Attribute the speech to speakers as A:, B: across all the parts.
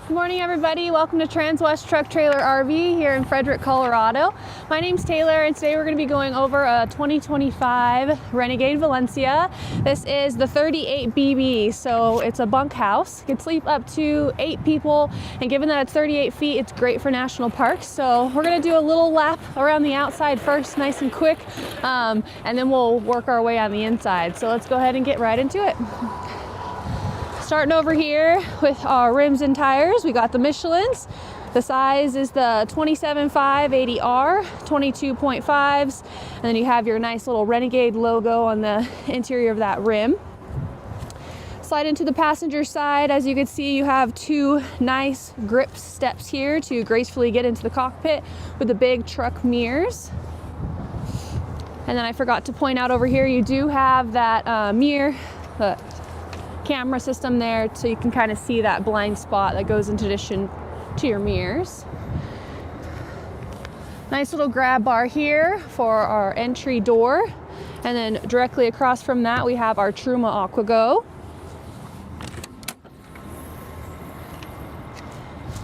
A: Good morning, everybody. Welcome to Transwest Truck Trailer RV here in Frederick, Colorado. My name's Taylor, and today we're going to be going over a 2025 Renegade Valencia. This is the 38BB, so it's a bunk house. It can sleep up to 8 people, and given that it's 38 feet, it's great for national parks. So we're going to do a little lap around the outside first, nice and quick, and then we'll work our way on the inside. So let's go ahead and get right into it. Starting over here with our rims and tires, we got the Michelins. The size is the 27.5 80R, 22.5s, and then you have your nice little Renegade logo on the interior of that rim. Slide into the passenger side. As you can see, you have 2 nice grip steps here to gracefully get into the cockpit with the big truck mirrors. And then I forgot to point out over here, you do have that mirror camera system there, so you can kind of see that blind spot that goes into addition to your mirrors. Nice little grab bar here for our entry door, and then directly across from that we have our Truma AquaGo.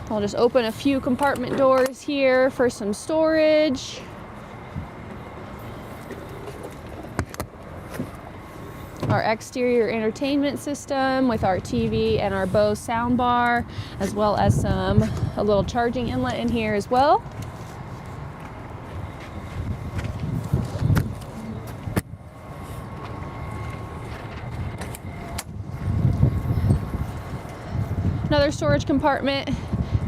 A: I'll just open a few compartment doors here for some storage. Our exterior entertainment system with our TV and our Bose sound bar, as well as a little charging inlet in here as well. Another storage compartment,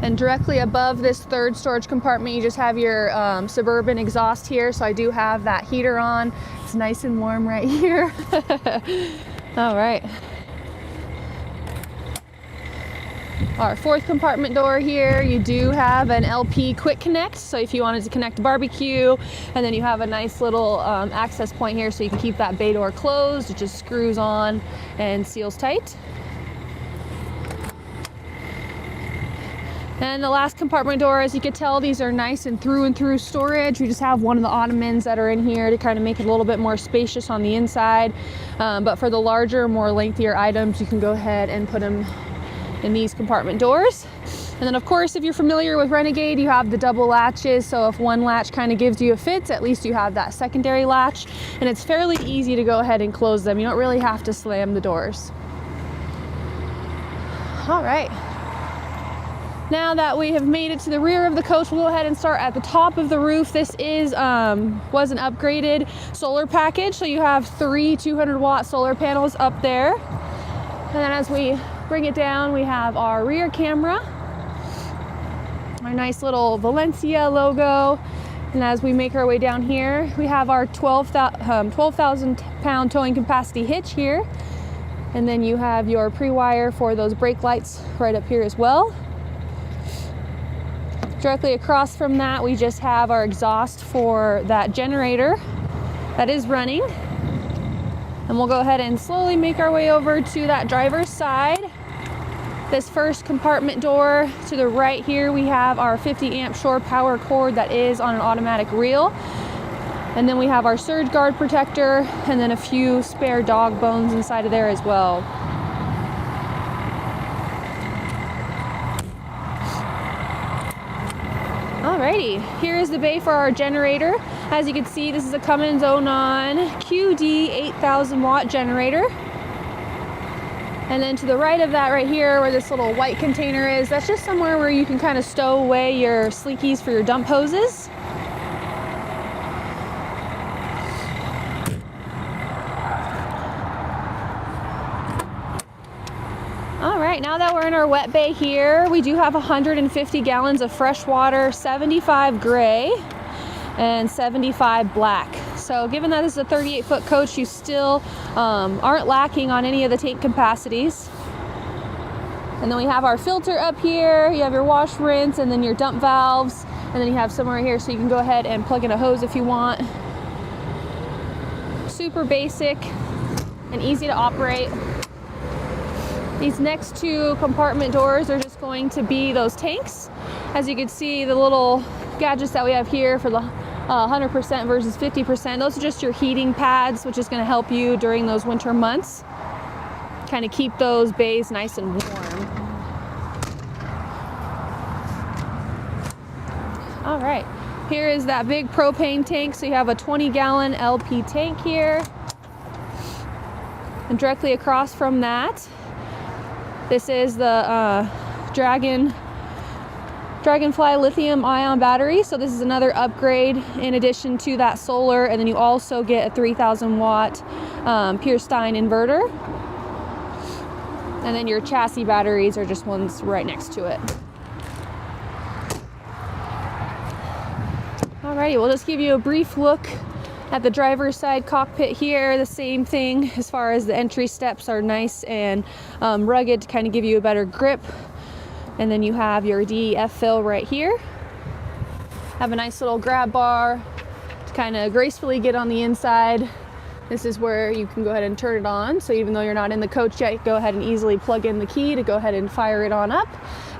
A: and directly above this third storage compartment you just have your Suburban exhaust here, so I do have that heater on. It's nice and warm right here. All right. Our fourth compartment door here, you do have an LP quick connect, so if you wanted to connect a barbecue, and then you have a nice little access point here so you can keep that bay door closed. It just screws on and seals tight. And the last compartment door, as you can tell, these are nice and through storage. We just have one of the ottomans that are in here to kind of make it a little bit more spacious on the inside. But for the larger, more lengthier items, you can go ahead and put them in these compartment doors. And then of course, if you're familiar with Renegade, you have the double latches. So if one latch kind of gives you a fit, at least you have that secondary latch. And it's fairly easy to go ahead and close them. You don't really have to slam the doors. All right. Now that we have made it to the rear of the coach, we'll go ahead and start at the top of the roof. This was an upgraded solar package, so you have 3 200-watt solar panels up there. And then as we bring it down, we have our rear camera, our nice little Valencia logo. And as we make our way down here, we have our 12,000 pound towing capacity hitch here. And then you have your pre-wire for those brake lights right up here as well. Directly across from that, we just have our exhaust for that generator that is running. And we'll go ahead and slowly make our way over to that driver's side. This first compartment door to the right here, we have our 50 amp shore power cord that is on an automatic reel. And then we have our surge guard protector, and then a few spare dog bones inside of there as well. Alrighty, here is the bay for our generator. As you can see, this is a Cummins 09 QD 8,000 watt generator. And then to the right of that right here, where this little white container is, that's just somewhere where you can kind of stow away your sleekies for your dump hoses. All right, now that we're in our wet bay here, we do have 150 gallons of fresh water, 75 gray and 75 black. So given that this is a 38-foot coach, you still aren't lacking on any of the tank capacities. And then we have our filter up here, you have your wash, rinse, and then your dump valves. And then you have somewhere here so you can go ahead and plug in a hose if you want. Super basic and easy to operate. These next 2 compartment doors are just going to be those tanks. As you can see, the little gadgets that we have here for the 100% versus 50%, those are just your heating pads, which is going to help you during those winter months. Kind of keep those bays nice and warm. right, here is that big propane tank. So you have a 20-gallon LP tank here. And directly across from that, this is the Dragonfly lithium ion battery. So this is another upgrade in addition to that solar. And then you also get a 3,000 watt pure Stein inverter. And then your chassis batteries are just ones right next to it. Alrighty, we'll just give you a brief look at the driver's side cockpit here. The same thing as far as the entry steps are nice and rugged to kind of give you a better grip. And then you have your DEF fill right here. Have a nice little grab bar to kind of gracefully get on the inside. This is where you can go ahead and turn it on. So even though you're not in the coach yet, go ahead and easily plug in the key to go ahead and fire it on up.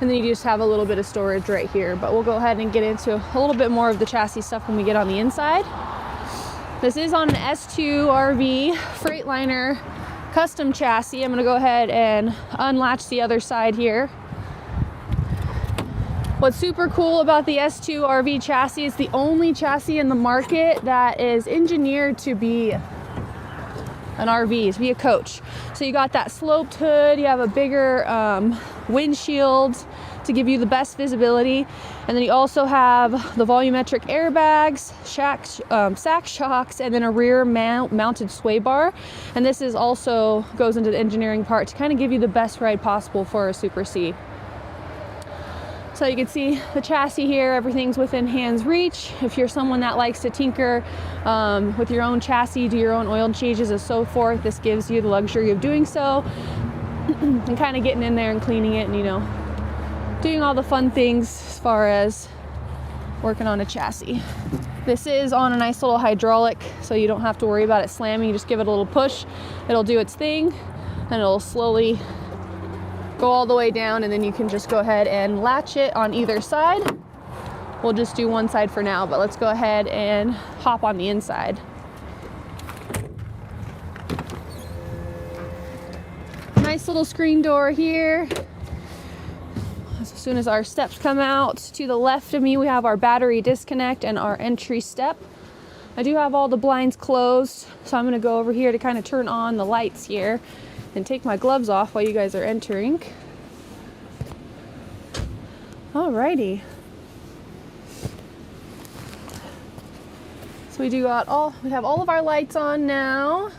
A: And then you just have a little bit of storage right here. But we'll go ahead and get into a little bit more of the chassis stuff when we get on the inside. This is on an S2 RV Freightliner custom chassis. I'm gonna go ahead and unlatch the other side here. What's super cool about the S2 RV chassis is the only chassis in the market that is engineered to be an RV, to be a coach. So you got that sloped hood, you have a bigger windshield to give you the best visibility. And then you also have the volumetric airbags, sack shocks, and then a rear mounted sway bar. And this is also goes into the engineering part to kind of give you the best ride possible for a Super C. So you can see the chassis here, everything's within hand's reach. If you're someone that likes to tinker with your own chassis, do your own oil changes and so forth, this gives you the luxury of doing so and kind of getting in there and cleaning it and, you know, doing all the fun things as far as working on a chassis. This is on a nice little hydraulic, so you don't have to worry about it slamming. You just give it a little push, it'll do its thing, and it'll slowly go all the way down, and then you can just go ahead and latch it on either side. We'll just do one side for now, but let's go ahead and hop on the inside. Nice little screen door here. As soon as our steps come out, to the left of me we have our battery disconnect and our entry step. I do have all the blinds closed, so I'm going to go over here to kind of turn on the lights here and take my gloves off while you guys are entering. Alrighty. So we have all of our lights on now.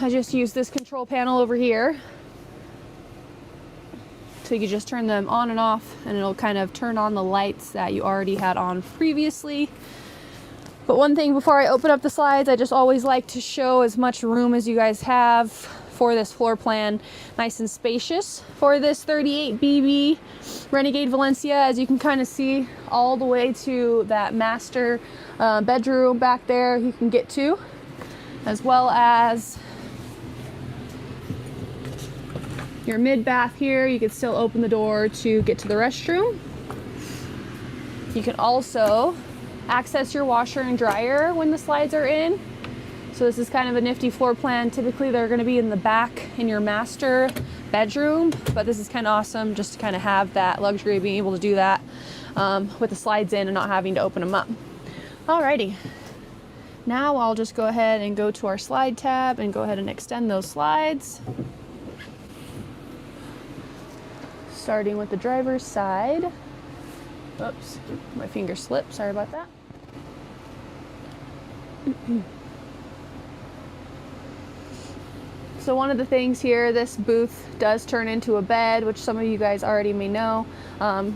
A: I just use this control panel over here. So you can just turn them on and off, and it'll kind of turn on the lights that you already had on previously. But one thing before I open up the slides, I just always like to show as much room as you guys have for this floor plan. Nice and spacious for this 38BB Renegade Valencia. As you can kind of see all the way to that master bedroom back there you can get to, as well as your mid bath here. You can still open the door to get to the restroom. You can also access your washer and dryer when the slides are in. So this is kind of a nifty floor plan. Typically they're going to be in the back in your master bedroom, but this is kind of awesome just to kind of have that luxury of being able to do that with the slides in and not having to open them up. Alrighty, now I'll just go ahead and go to our slide tab and go ahead and extend those slides. Starting with the driver's side. Oops, my finger slipped, sorry about that. So one of the things here, this booth does turn into a bed, which some of you guys already may know,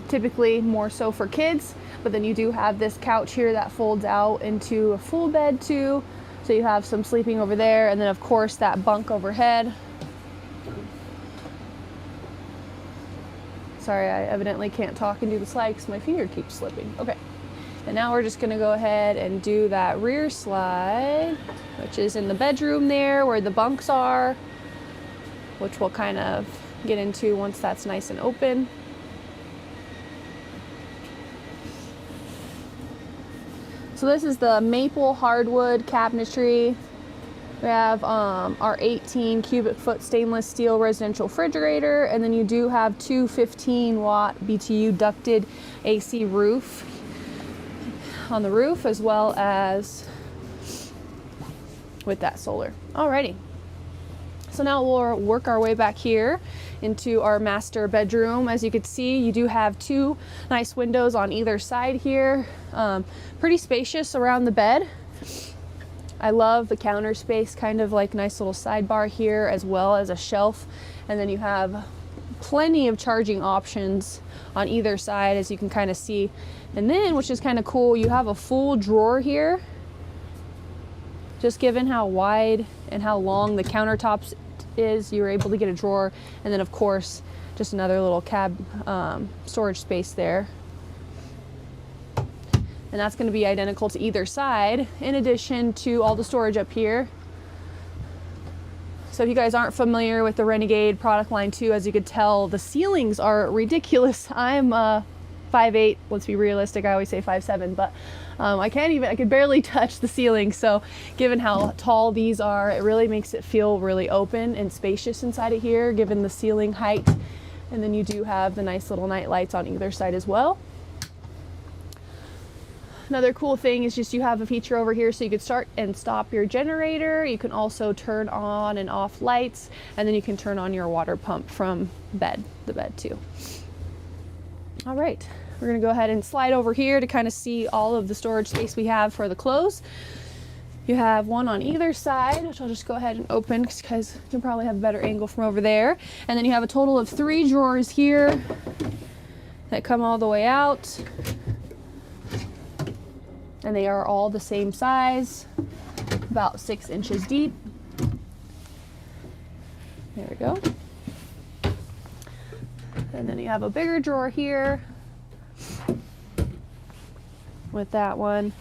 A: typically more so for kids, but then you do have this couch here that folds out into a full bed too. So you have some sleeping over there, and then of course that bunk overhead. Sorry, I evidently can't talk and do the slide because my finger keeps slipping. Okay, and now we're just gonna go ahead and do that rear slide, which is in the bedroom there where the bunks are, which we'll kind of get into once that's nice and open. So this is the maple hardwood cabinetry. We have our 18 cubic foot stainless steel residential refrigerator, and then you do have two 15-watt BTU ducted AC roof on the roof as well as with that solar. Alrighty. So now we'll work our way back here into our master bedroom. As you can see, you do have 2 nice windows on either side here. Pretty spacious around the bed. I love the counter space, kind of like nice little sidebar here as well as a shelf. And then you have plenty of charging options on either side, as you can kind of see. And then, which is kind of cool, you have a full drawer here. Just given how wide and how long the countertops is, you're able to get a drawer. And then of course, just another little cab storage space there. And that's going to be identical to either side, in addition to all the storage up here. So if you guys aren't familiar with the Renegade product line too, as you could tell, the ceilings are ridiculous. I'm 5'8", let's be realistic, I always say 5'7", but I could barely touch the ceiling. So given how tall these are, it really makes it feel really open and spacious inside of here, given the ceiling height. And then you do have the nice little night lights on either side as well. Another cool thing is just you have a feature over here so you could start and stop your generator. You can also turn on and off lights, and then you can turn on your water pump from the bed too. All right, we're gonna go ahead and slide over here to kind of see all of the storage space we have for the clothes. You have one on either side, which I'll just go ahead and open because you can probably have a better angle from over there. And then you have a total of 3 drawers here that come all the way out. And they are all the same size, about 6 inches deep. There we go. And then you have a bigger drawer here with that one.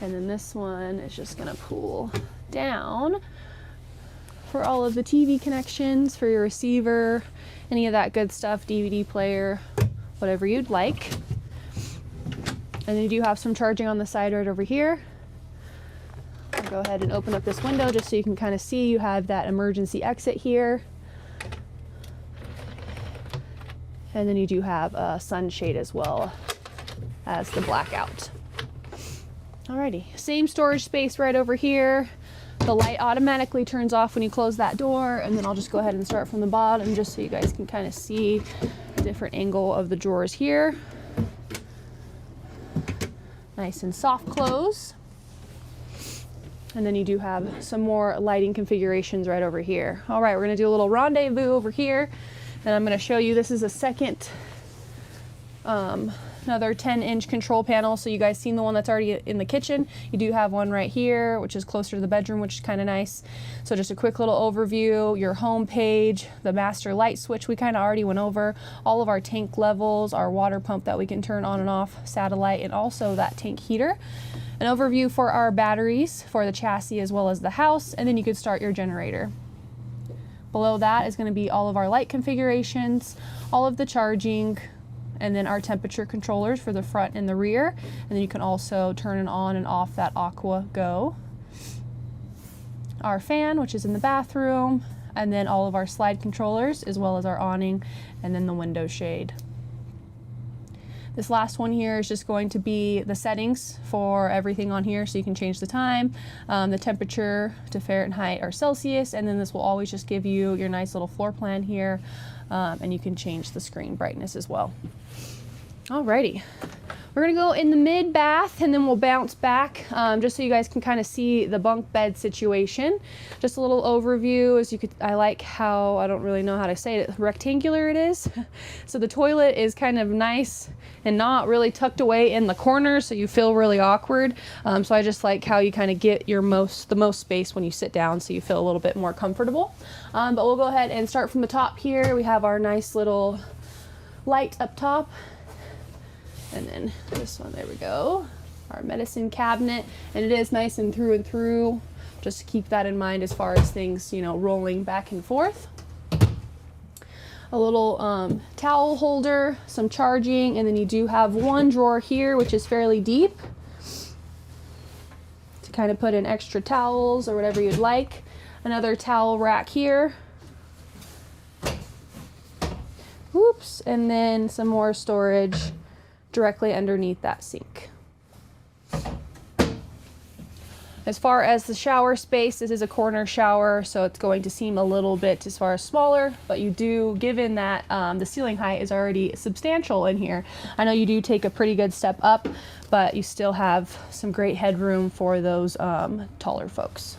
A: And then this one is just gonna pull down for all of the TV connections, for your receiver, any of that good stuff, DVD player, whatever you'd like. And then you do have some charging on the side right over here. I'll go ahead and open up this window just so you can kind of see you have that emergency exit here. And then you do have a sunshade as well as the blackout. Alrighty, same storage space right over here. The light automatically turns off when you close that door, and then I'll just go ahead and start from the bottom just so you guys can kind of see a different angle of the drawers here. Nice and soft close. And then you do have some more lighting configurations right over here. All right, we're gonna do a little rendezvous over here, and I'm gonna show you, this is a second, another 10-inch control panel. So you guys seen the one that's already in the kitchen. You do have one right here, which is closer to the bedroom, which is kind of nice. So just a quick little overview, your home page, the master light switch we kind of already went over, all of our tank levels, our water pump that we can turn on and off, satellite, and also that tank heater. An overview for our batteries for the chassis as well as the house, and then you could start your generator. Below that is going to be all of our light configurations, all of the charging, and then our temperature controllers for the front and the rear. And then you can also turn it on and off that Aqua Go. Our fan, which is in the bathroom, and then all of our slide controllers as well as our awning, and then the window shade. This last one here is just going to be the settings for everything on here, so you can change the time, the temperature to Fahrenheit or Celsius, and then this will always just give you your nice little floor plan here, and you can change the screen brightness as well. Alrighty, we're gonna go in the mid bath and then we'll bounce back just so you guys can kind of see the bunk bed situation. Just a little overview. As you could, I like how, I don't really know how to say it, rectangular it is. So the toilet is kind of nice and not really tucked away in the corner, so you feel really awkward. So I just like how you kind of get the most space when you sit down, so you feel a little bit more comfortable. But we'll go ahead and start from the top here. We have our nice little light up top. And then this one, there we go, our medicine cabinet, and it is nice and through. Just to keep that in mind as far as things, you know, rolling back and forth. A little towel holder, some charging, and then you do have one drawer here, which is fairly deep, to kind of put in extra towels or whatever you'd like. Another towel rack here. Oops, and then some more storage directly underneath that sink. As far as the shower space, this is a corner shower, so it's going to seem a little bit as far as smaller, but you do, given that the ceiling height is already substantial in here, I know you do take a pretty good step up, but you still have some great headroom for those taller folks.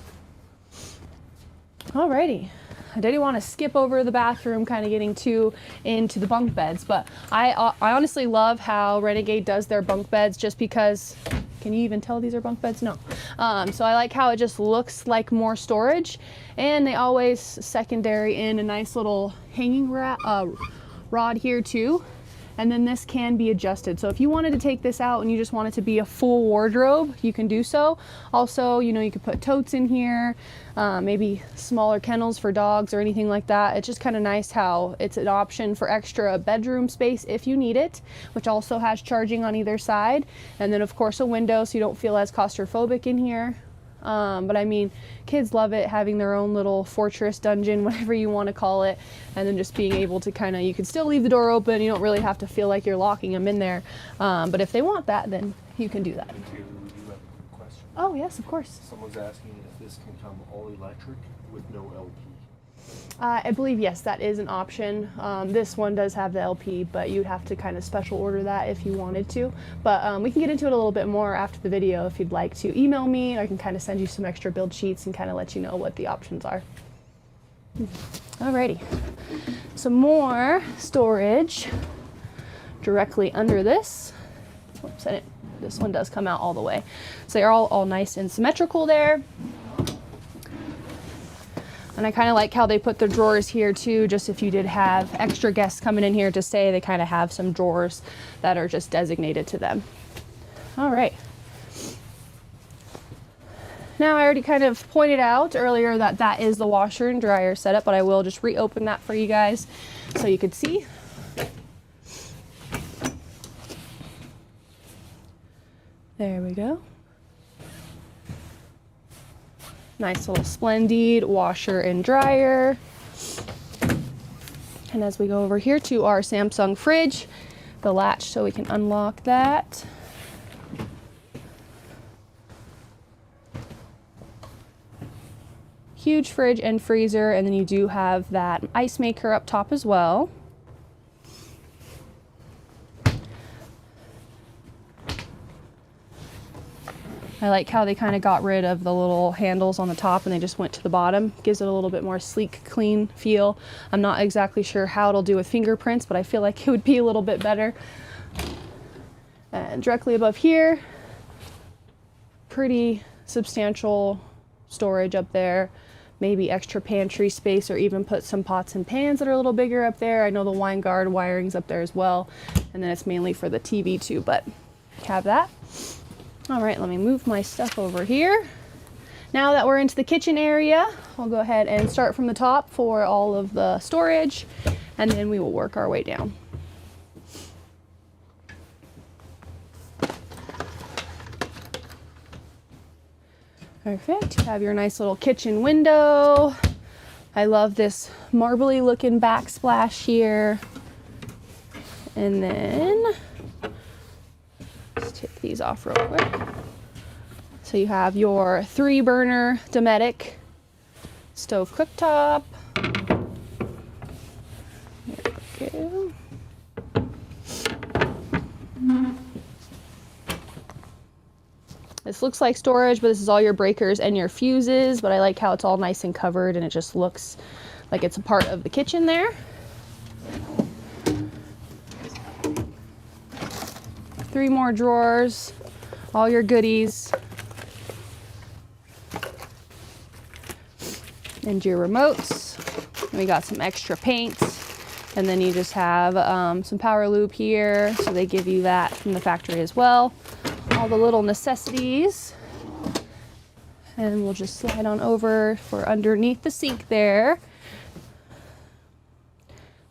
A: Alrighty. I didn't want to skip over the bathroom, kind of getting too into the bunk beds, but I honestly love how Renegade does their bunk beds, just because, can you even tell these are bunk beds? No. So I like how it just looks like more storage, and they always secondary in a nice little hanging rod here too. And then this can be adjusted. So if you wanted to take this out and you just want it to be a full wardrobe, you can do so. Also, you know, you could put totes in here, maybe smaller kennels for dogs or anything like that. It's just kind of nice how it's an option for extra bedroom space if you need it, which also has charging on either side. And then of course a window so you don't feel as claustrophobic in here. But I mean, kids love it, having their own little fortress, dungeon, whatever you want to call it, and then just being able to kind of, you can still leave the door open, you don't really have to feel like you're locking them in there, but if they want that, then you can do that.
B: You have a question?
A: Oh yes, of course.
B: Someone's asking if this can come all electric with no LP.
A: I believe, yes, that is an option. This one does have the LP, but you'd have to kind of special order that if you wanted to. But we can get into it a little bit more after the video if you'd like to email me. I can kind of send you some extra build sheets and kind of let you know what the options are. Alrighty, some more storage directly under this. Oops, this one does come out all the way. So they're all nice and symmetrical there. And I kind of like how they put the drawers here too, just if you did have extra guests coming in here to stay, they kind of have some drawers that are just designated to them. All right. Now I already kind of pointed out earlier that that is the washer and dryer setup, but I will just reopen that for you guys so you could see. There we go. Nice little Splendid washer and dryer. And as we go over here to our Samsung fridge, the latch so we can unlock that. Huge fridge and freezer, and then you do have that ice maker up top as well. I like how they kind of got rid of the little handles on the top and they just went to the bottom. Gives it a little bit more sleek, clean feel. I'm not exactly sure how it'll do with fingerprints, but I feel like it would be a little bit better. And directly above here, pretty substantial storage up there. Maybe extra pantry space, or even put some pots and pans that are a little bigger up there. I know the wine guard wiring's up there as well. And then it's mainly for the TV too, but have that. All right, let me move my stuff over here. Now that we're into the kitchen area, I'll go ahead and start from the top for all of the storage, and then we will work our way down. Perfect, you have your nice little kitchen window. I love this marbly looking backsplash here. And then let's take these off real quick. So you have your 3-burner Dometic stove cooktop. There we go. This looks like storage, but this is all your breakers and your fuses, but I like how it's all nice and covered and it just looks like it's a part of the kitchen there. 3 more drawers, all your goodies, and your remotes. And we got some extra paint, and then you just have some power loop here, so they give you that from the factory as well. All the little necessities, and we'll just slide on over for underneath the sink there.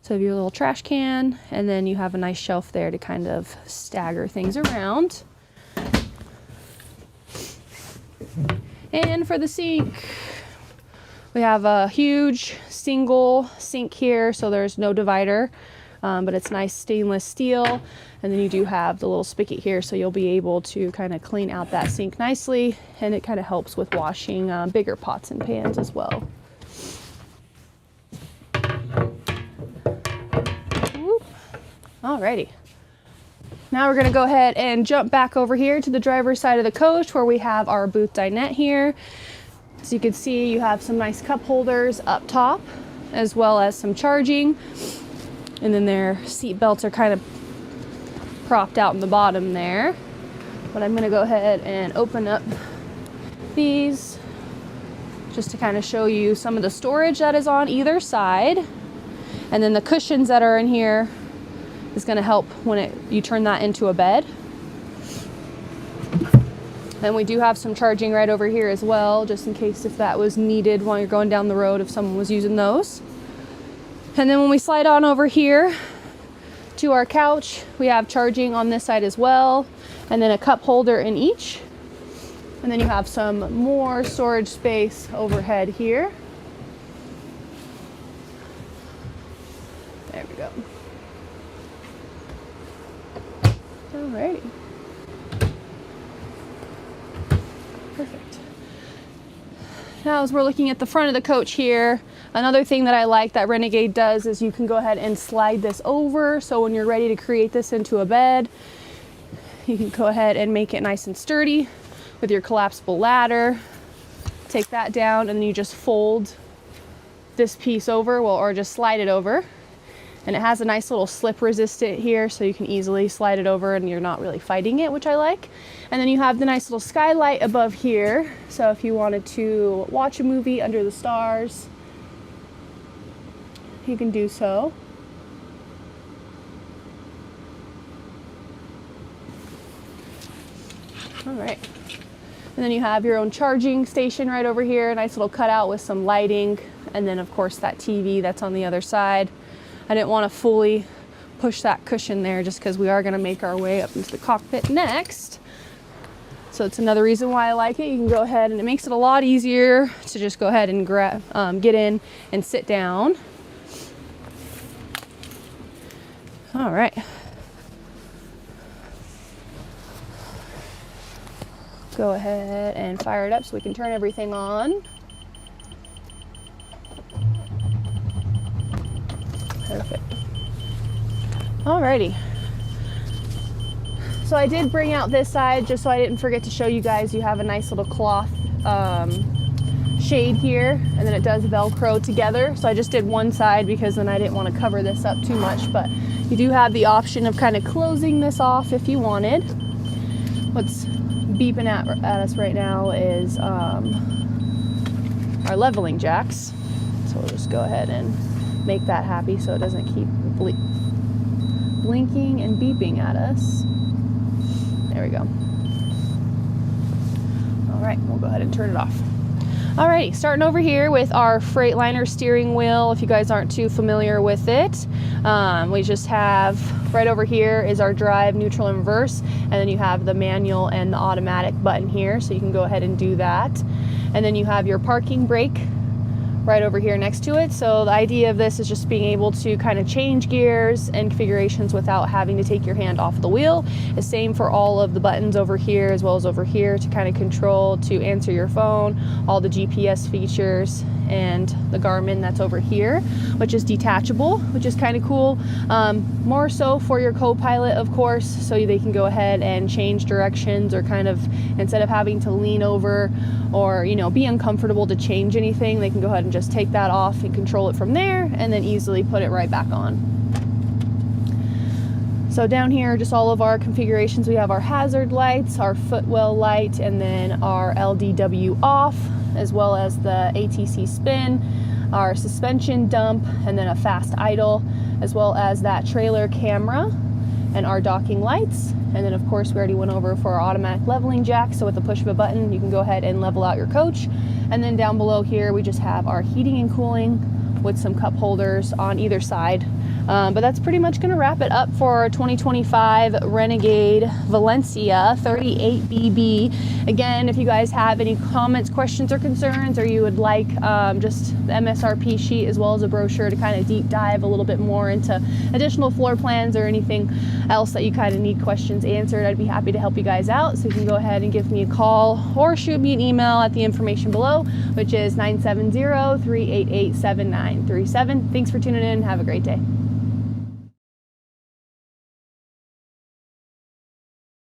A: So you have your little trash can, and then you have a nice shelf there to kind of stagger things around. And for the sink, we have a huge single sink here, so there's no divider. but it's nice stainless steel. And then you do have the little spigot here, so you'll be able to kind of clean out that sink nicely, and it kind of helps with washing bigger pots and pans as well. Whoop. Alrighty. Now we're going to go ahead and jump back over here to the driver's side of the coach where we have our booth dinette here. So you can see you have some nice cup holders up top, as well as some charging. And then their seat belts are kind of propped out in the bottom there. But I'm going to go ahead and open up these just to kind of show you some of the storage that is on either side. And then the cushions that are in here is going to help when you turn that into a bed. Then we do have some charging right over here as well, just in case if that was needed while you're going down the road, if someone was using those. And then when we slide on over here to our couch, we have charging on this side as well, and then a cup holder in each. And then you have some more storage space overhead here. There we go. Alrighty. Perfect. Now as we're looking at the front of the coach here, another thing that I like that Renegade does is you can go ahead and slide this over, so when you're ready to create this into a bed, you can go ahead and make it nice and sturdy with your collapsible ladder. Take that down and then you just fold this piece over, well, or just slide it over. And it has a nice little slip resistant here, so you can easily slide it over and you're not really fighting it, which I like. And then you have the nice little skylight above here. So if you wanted to watch a movie under the stars, you can do so. All right. And then you have your own charging station right over here, a nice little cutout with some lighting. And then of course that TV that's on the other side. I didn't want to fully push that cushion there just because we are going to make our way up into the cockpit next. So it's another reason why I like it. You can go ahead and it makes it a lot easier to just go ahead and get in and sit down. All right. Go ahead and fire it up so we can turn everything on. Perfect. Alrighty. So I did bring out this side just so I didn't forget to show you guys. You have a nice little cloth shade here, and then it does Velcro together. So I just did one side because then I didn't want to cover this up too much, but you do have the option of kind of closing this off if you wanted. What's beeping at us right now is our leveling jacks. So we'll just go ahead and make that happy so it doesn't keep blinking and beeping at us. There we go. All right, we'll go ahead and turn it off. Alrighty, starting over here with our Freightliner steering wheel. If you guys aren't too familiar with it, we just have right over here is our drive, neutral, and reverse, and then you have the manual and the automatic button here, so you can go ahead and do that. And then you have your parking brake right over here next to it. So the idea of this is just being able to kind of change gears and configurations without having to take your hand off the wheel. The same for all of the buttons over here as well as over here to kind of control, to answer your phone, all the GPS features, and the Garmin that's over here, which is detachable, which is kind of cool. More so for your co-pilot, of course, so they can go ahead and change directions, or kind of, instead of having to lean over or, you know, be uncomfortable to change anything, they can go ahead and just take that off and control it from there, and then easily put it right back on. So down here, just all of our configurations. We have our hazard lights, our footwell light, and then our LDW off, as well as the ATC spin, our suspension dump, and then a fast idle, as well as that trailer camera and our docking lights. And then of course we already went over for our automatic leveling jack, so with the push of a button you can go ahead and level out your coach. And then down below here we just have our heating and cooling with some cup holders on either side But that's pretty much going to wrap it up for our 2025 Renegade Valencia 38BB. Again, if you guys have any comments, questions, or concerns, or you would like just the MSRP sheet as well as a brochure to kind of deep dive a little bit more into additional floor plans or anything else that you kind of need questions answered, I'd be happy to help you guys out. So you can go ahead and give me a call or shoot me an email at the information below, which is 970-388-7937. Thanks for tuning in. Have a great day.